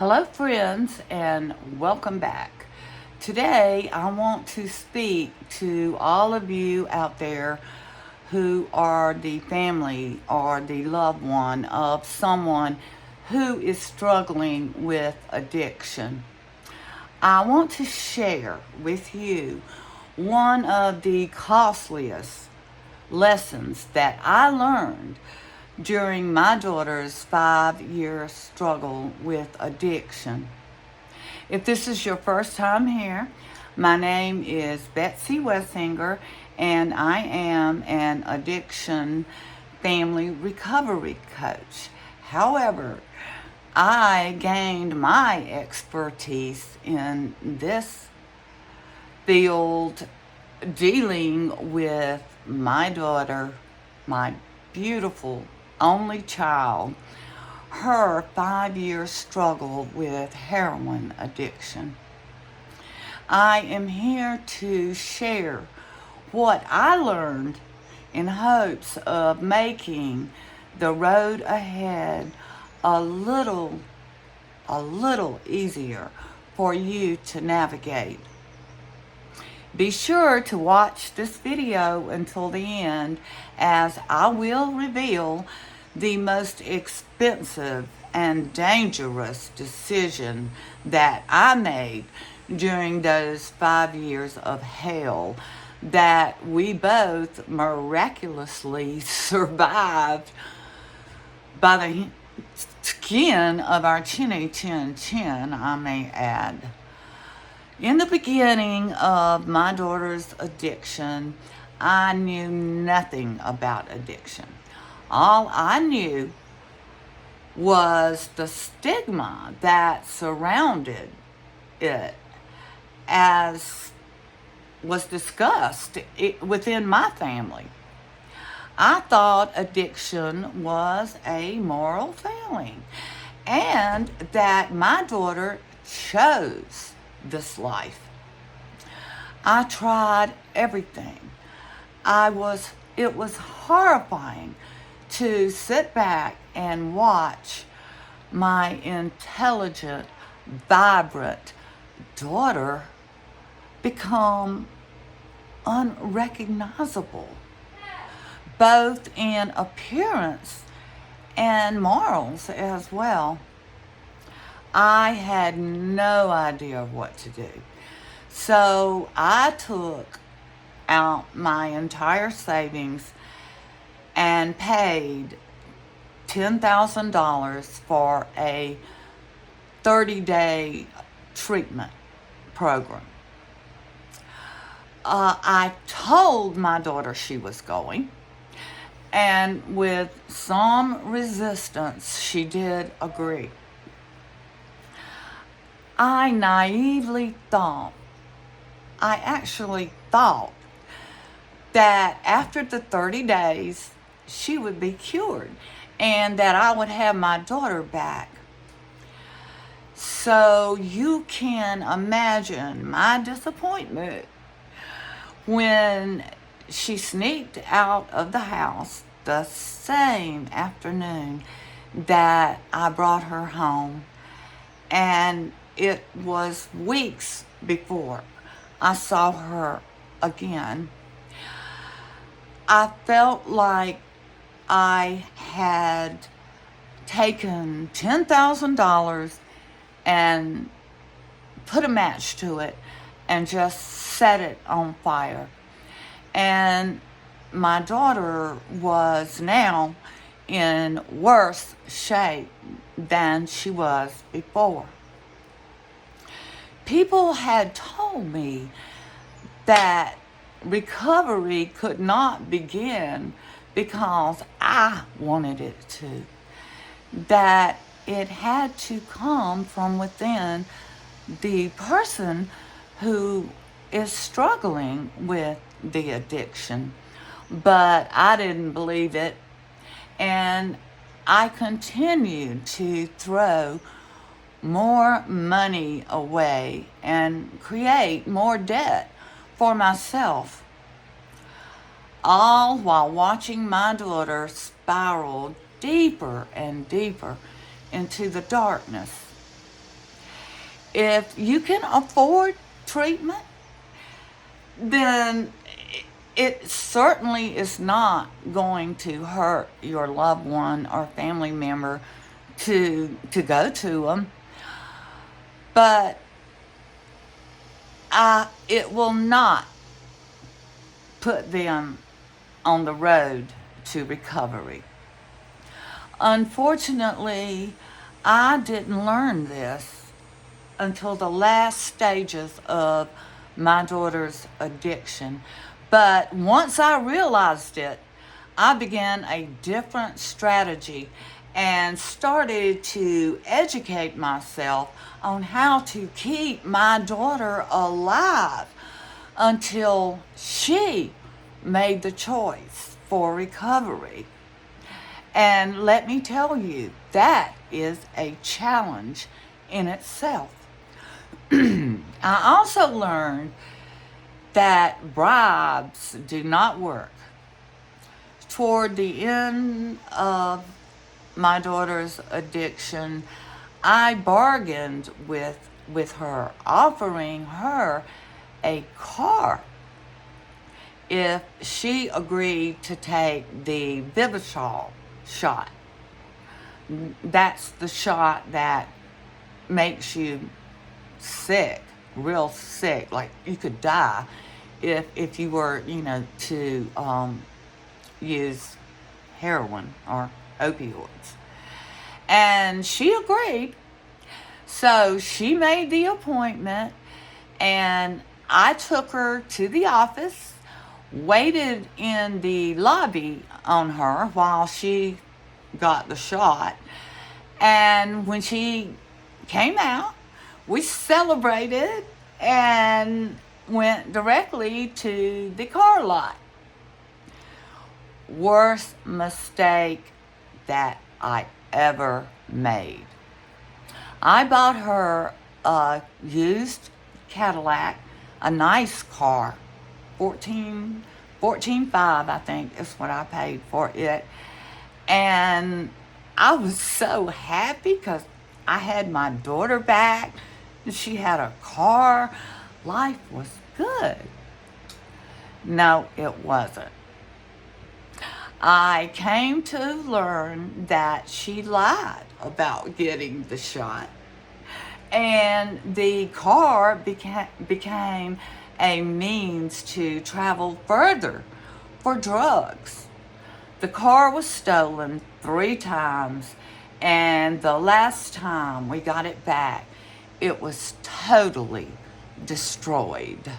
Hello, friends, and welcome back. Today, I want to speak to all of you out there who are the family or the loved one of someone who is struggling with addiction. I want to share with you one of the costliest lessons that I learned during my daughter's 5-year struggle with addiction. If this is your first time here, my name is Betsy Wessinger, and I am an addiction family recovery coach. However, I gained my expertise in this field dealing with my daughter, my beautiful only child, her 5-year struggle with heroin addiction. I am here to share what I learned in hopes of making the road ahead a little easier for you to navigate. Be sure to watch this video until the end, as I will reveal the most expensive and dangerous decision that I made during those 5 years of hell that we both miraculously survived by the skin of our chinny chin chin, I may add. In the beginning of my daughter's addiction, I knew nothing about addiction. All I knew was the stigma that surrounded it, as was discussed within my family. I thought addiction was a moral failing and that my daughter chose this life. I tried everything. It was horrifying to sit back and watch my intelligent, vibrant daughter become unrecognizable, both in appearance and morals as well. I had no idea what to do. So I took out my entire savings and paid $10,000 for a 30-day treatment program. I told my daughter she was going, and with some resistance, she did agree. I actually thought that after the 30 days, she would be cured and that I would have my daughter back. So you can imagine my disappointment when she sneaked out of the house the same afternoon that I brought her home. And it was weeks before I saw her again. I felt like I had taken $10,000 and put a match to it and just set it on fire. And my daughter was now in worse shape than she was before. People had told me that recovery could not begin because I wanted it to, that it had to come from within the person who is struggling with the addiction. But I didn't believe it, and I continued to throw more money away and create more debt for myself, all while watching my daughter spiral deeper and deeper into the darkness. If you can afford treatment, then it certainly is not going to hurt your loved one or family member to go to them. But it will not put them on the road to recovery. Unfortunately, I didn't learn this until the last stages of my daughter's addiction. But once I realized it, I began a different strategy and started to educate myself on how to keep my daughter alive until she made the choice for recovery. And let me tell you, that is a challenge in itself. I also learned that bribes do not work. Toward the end of my daughter's addiction, I bargained with her, offering her a car if she agreed to take the Vivitrol shot. That's the shot that makes you sick, real sick, like you could die if you were, to use heroin or opioids. And she agreed. So she made the appointment, and I took her to the office, waited in the lobby on her while she got the shot. And when she came out, we celebrated and went directly to the car lot. Worst mistake that I ever made. I bought her a used Cadillac, a nice car, 14.5, I think is what I paid for it. And I was so happy because I had my daughter back. She had a car. Life was good. No, it wasn't. I came to learn that she lied about getting the shot. And the car became a means to travel further for drugs. The car was stolen 3 times, and the last time we got it back, it was totally destroyed.